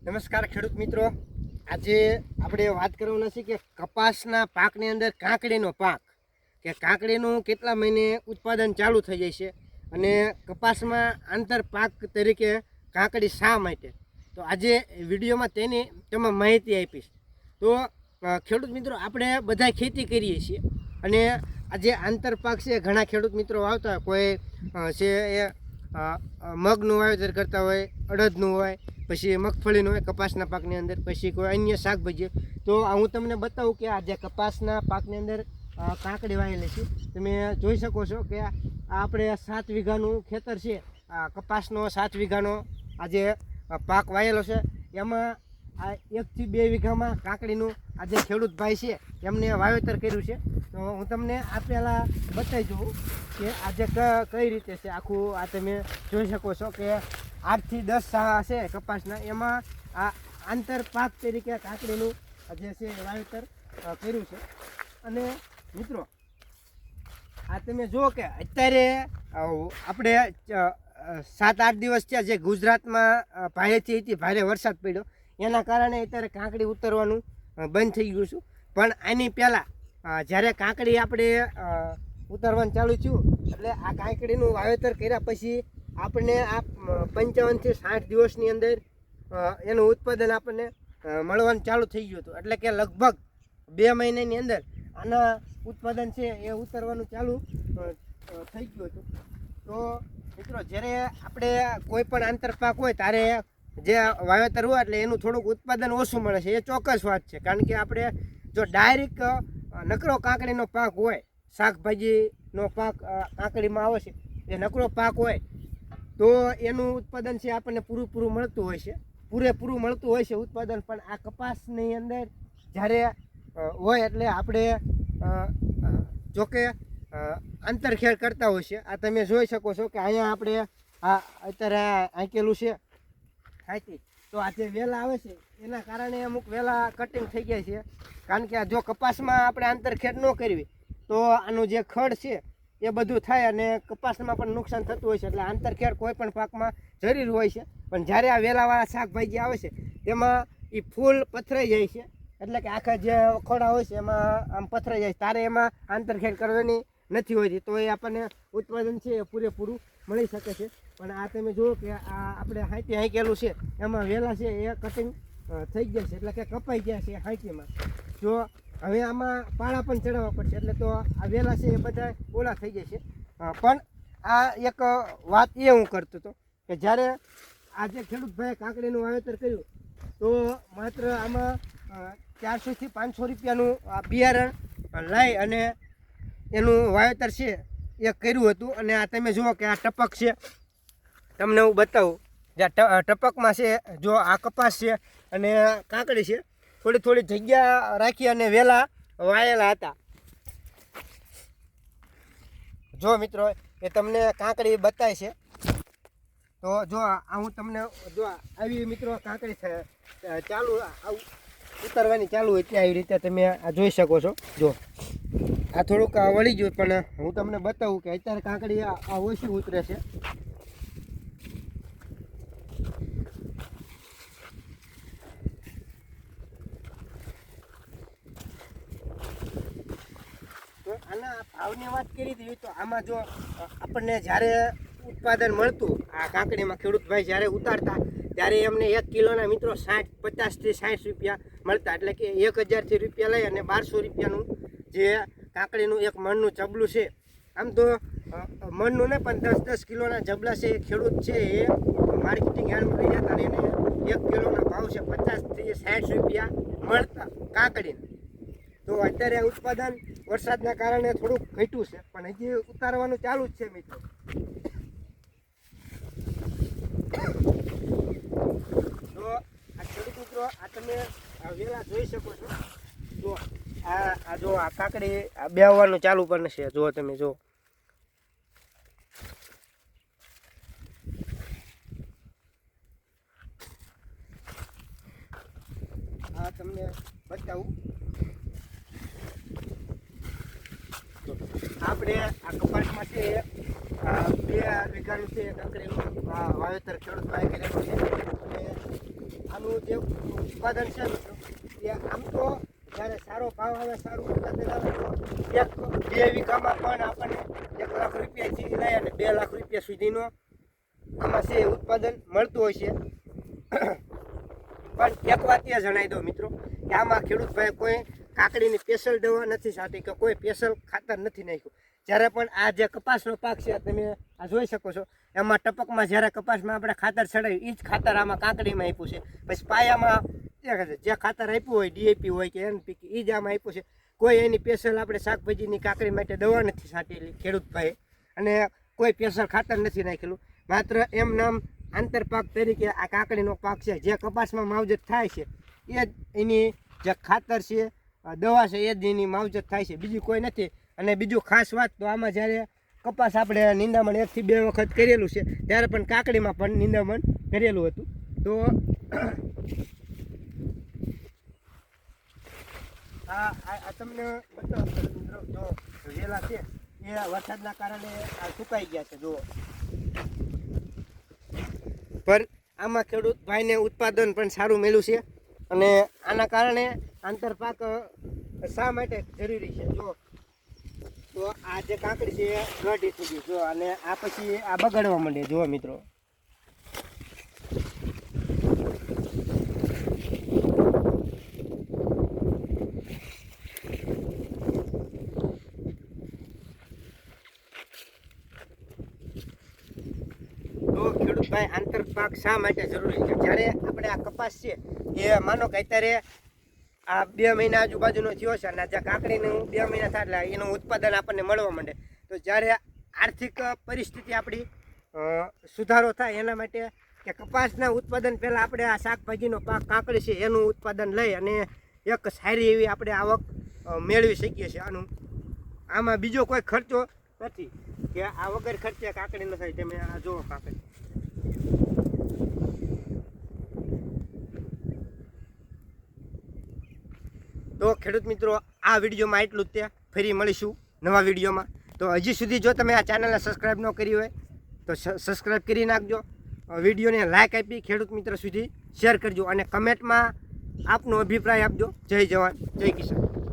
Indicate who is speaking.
Speaker 1: નમસ્કાર ખેડૂત મિત્રો, આજે આપણે વાત કરવાના છે કે કપાસના પાકની અંદર કાકડીનો પાક કે કાકડીનું કેટલા મહિને ઉત્પાદન ચાલુ થઈ જાય છે અને કપાસમાં આંતર પાક તરીકે કાકડી શા માટે, તો આજે વિડીયોમાં તેની તમામ માહિતી આપીશ. તો ખેડૂત મિત્રો, આપણે બધા ખેતી કરીએ છીએ અને આજે આંતર પાક છે ઘણા ખેડૂત મિત્રો વાવતા કોઈ છે એ મગનું વાવેતર કરતા હોય, અડદનું હોય, પછી મગફળીનું હોય કપાસના પાકની અંદર, પછી કોઈ અન્ય શાકભાજી. તો હું તમને બતાવું કે આ જે કપાસના પાકની અંદર કાકડી વાવેલી છે. તમે જોઈ શકો છો કે આ આપણે 7 વીઘાનું ખેતર છે. આ કપાસનો 7 વીઘાનો આજે પાક વાવેલો છે. એમાં આ 1 થી 2 વીઘામાં કાકડીનું આજે ખેડૂત ભાઈ છે એમને વાવેતર કર્યું છે. તો હું તમને આ પહેલાં બતાવી દઉં કે આજે કઈ રીતે છે આખું. આ તમે જોઈ શકો છો કે 8 થી 10 સાહ છે કપાસના, એમાં આ આંતર પાક તરીકે કાકડીનું જે છે વાવેતર કર્યું છે. અને મિત્રો, આ તમે જુઓ કે અત્યારે આપણે 7-8 દિવસ થયા જે ગુજરાતમાં ભારેથી ભારે વરસાદ પડ્યો, એના કારણે અત્યારે કાકડી ઉતરવાનું બંધ થઈ ગયું છું. પણ આની પહેલાં જ્યારે કાકડી આપણે ઉતરવાનું ચાલુ થયું એટલે આ કાકડીનું વાવેતર કર્યા પછી આપણને આ 55 થી 60 દિવસની અંદર એનું ઉત્પાદન આપણને મળવાનું ચાલુ થઈ ગયું હતું. એટલે કે લગભગ 2 મહિનાની અંદર આના ઉત્પાદન છે એ ઉતરવાનું ચાલુ થઈ ગયું હતું. તો મિત્રો, જ્યારે આપણે કોઈ પણ આંતરપાક હોય ત્યારે જે વાવેતર હોય એટલે એનું થોડુંક ઉત્પાદન ઓછું મળે છે, એ ચોક્કસ વાત છે. કારણ કે આપણે જો ડાયરેક્ટ નકરો કાકડીનો પાક હોય, શાકભાજીનો પાક કાકડીમાં આવે છે, એ નકરો પાક હોય તો એનું ઉત્પાદન છે આપણને પૂરેપૂરું મળતું હોય છે ઉત્પાદન. પણ આ કપાસની અંદર જ્યારે હોય એટલે આપણે જોકે આંતરખેડ કરતા હોય છે. આ તમે જોઈ શકો છો કે અહીંયા આપણે આ અત્યારે આંકેલું છે હાથી. તો આ જે વેલા આવે છે એના કારણે અમુક વેલા કટિંગ થઈ જાય છે. કારણ કે જો કપાસમાં આપણે આંતરખેડ ન કરવી તો આનું જે ખડ છે એ બધું થાય અને કપાસમાં પણ નુકસાન થતું હોય છે. એટલે આંતરખેડ કોઈ પણ પાકમાં જરૂરી હોય છે. પણ જ્યારે આ વેલાવાળા શાકભાજી આવે છે તેમાં એ ફૂલ પથરાઈ જાય છે, એટલે કે આખા જે ખોડા હોય છે એમાં આમ પથરાઈ જાય છે, ત્યારે એમાં આંતરખેડ કરવાની નથી હોતી. તો એ આપણને ઉત્પાદન છે એ પૂરેપૂરું મળી શકે છે. પણ આ તમે જુઓ કે આ આપણે હાંકી હાંકેલું છે એમાં વેલા છે એ કટિંગ થઈ ગયા છે, એટલે કે કપાઈ ગયા છે હાંકીમાં. જો હવે આમાં પાળા પણ ચડાવવા પડશે, એટલે તો આ વેલા છે એ બધા ઓલા થઈ જાય છે. પણ આ એક વાત એ હું કરતો હતો કે જ્યારે આ જે ખેડૂત ભાઈએ કાકડીનું વાવેતર કર્યું તો માત્ર આમાં 400 થી 500 રૂપિયાનું આ બિયારણ લઈ અને એનું વાવેતર છે એ કર્યું હતું. અને આ તમે જુઓ કે આ ટપક છે, તમને હું બતાવું. જે ટપકમાં છે જો આ કપાસ છે અને કાકડી છે, થોડી જગ્યા રાખી અને વેલા વાયેલા હતા. જો મિત્રો, એ તમને કાકડી બતાય છે. તો જો આ હું તમને જો આવી મિત્રો કાકડી ચાલુ ઉતરવાની ચાલુ હોય ત્યાં આવી રીતે તમે આ જોઈ શકો છો. જો આ થોડુંક વળી ગયું, પણ હું તમને બતાવું કે અત્યારે કાકડી આ ઓછી ઉતરે છે. તો આના ભાવની વાત કરી હતી તો આમાં જો આપણને જ્યારે ઉત્પાદન મળતું આ કાકડીમાં, ખેડૂત ભાઈ જ્યારે ઉતારતા ત્યારે એમને 1 કિલોના મિત્રો 50 થી 60 રૂપિયા મળતા. એટલે કે 1000 રૂપિયા લઈ અને 1200 રૂપિયાનું જે કાકડીનું એક મણનું જબલું છે. આમ તો મણનું ને પણ 10-10 કિલોના જબલા છે એ ખેડૂત છે એ માર્કેટિંગ યાર્ડમાં લઈ જતા અને એને 1 કિલોના ભાવ છે 50 થી 60 રૂપિયા મળતા કાકડીને. તો અત્યારે ઉત્પાદન વરસાદના કારણે થોડુંક ઘટ્યું છે, પણ હજી ઉતારવાનું ચાલુ જ છે મિત્રો. તો આ ખેડૂત મિત્રો, આ તમે વેલા જોઈ શકો છો. તો આ જો આ કાકડી બેહવાનું ચાલુ પણ છે. જો તમે જો આ તમને બતાવું. આપણે આ કપાસમાં છે 2 વીઘાનું છે કાકડીનું વાવેતર ખેડૂત ભાઈ કરેલું છે. અને આનું જે ઉત્પાદન છે મિત્રો એ આમ તો જ્યારે સારો ભાવ આવે સારું ઉત્પાદન આવે તો 1-2 વીઘામાં પણ આપણને 1 લાખ રૂપિયાથી લઈ અને 2 લાખ રૂપિયા સુધીનો આમાં છે ઉત્પાદન મળતું હોય છે. પણ એક વાત એ જણાવી દો મિત્રો કે આમાં ખેડૂત ભાઈ કોઈ કાકડીની સ્પેશિયલ દવા નથી છાંટી કે કોઈ સ્પેશિયલ ખાતર નથી નાખ્યું. જ્યારે પણ આ જે કપાસનો પાક છે તમે આ જોઈ શકો છો એમાં ટપકમાં જ્યારે કપાસમાં આપણે ખાતર ચડાવ્યું એ જ ખાતર આમાં કાકડીમાં આપ્યું છે. પછી પાયામાં જે ખાતર આપ્યું હોય DAP હોય કે NPK એ જ આમાં આપ્યું છે. કોઈ એની સ્પેશિયલ આપણે શાકભાજીની કાકડી માટે દવા નથી છાંટેલી ખેડૂત ભાઈ અને કોઈ સ્પેશિયલ ખાતર નથી નાખેલું. માત્ર એમ નામ આંતરપાક તરીકે આ કાકડીનો પાક છે. જે કપાસમાં માવજત થાય છે એ જ એની જે ખાતર છે દવા છે એ જ એની માવજત થાય છે, બીજી કોઈ નથી. અને બીજું ખાસ વાત તો આમાં જ્યારે કપાસ આપણે નિંદામણ 1 થી 2 વખત કરેલું છે ત્યારે પણ કાકડીમાં પણ નિંદામણ કરેલું હતું. તો આ તમને બતાવો મિત્રો, જો વેલા છે એ વરસાદના કારણે આ સુકાઈ ગયા છે જુઓ. પણ આમાં ખેડૂત ભાઈને ઉત્પાદન પણ સારું મળ્યું છે અને આના કારણે આંતરપાક શા માટે જરૂરી છે જો. તો આ જે કાકડી છે એ ગઢી થઈ ગઈ જો અને આ પછી આ બગાડવા માંડે જુઓ મિત્રો. તો ખેડૂત ભાઈ આંતરપાક શા માટે જરૂરી છે? જ્યારે આપણે આ કપાસ છે એ માનો કે અત્યારે આ 2 મહિના આજુબાજુનો થયો છે અને જે કાકડીનું 2 મહિના થાય એટલે એનું ઉત્પાદન આપણને મળવા માંડે. તો જ્યારે આર્થિક પરિસ્થિતિ આપણી સુધારો થાય એના માટે કે કપાસના ઉત્પાદન પહેલાં આપણે આ શાકભાજીનો પાક કાકડી છે એનું ઉત્પાદન લઈ અને એક સારી એવી આપણે આવક મેળવી શકીએ છીએ. આમાં બીજો કોઈ ખર્ચો નથી કે આ વગર ખર્ચે કાકડી ન થાય. તમે આ જુઓ કાકડી. તો ખેડૂત મિત્રો આ વિડીયોમાં એટલું જ તે. ફરી મળીશું નવા વિડીયોમાં. તો હજી સુધી જો તમે આ ચેનલને સબસ્ક્રાઈબ ન કરી હોય તો સબસ્ક્રાઈબ કરી નાખજો. વિડીયોને લાઈક આપી ખેડૂત મિત્ર સુધી શેર કરજો અને કમેન્ટમાં આપનો અભિપ્રાય આપજો. જય જવાન જય કિસાન.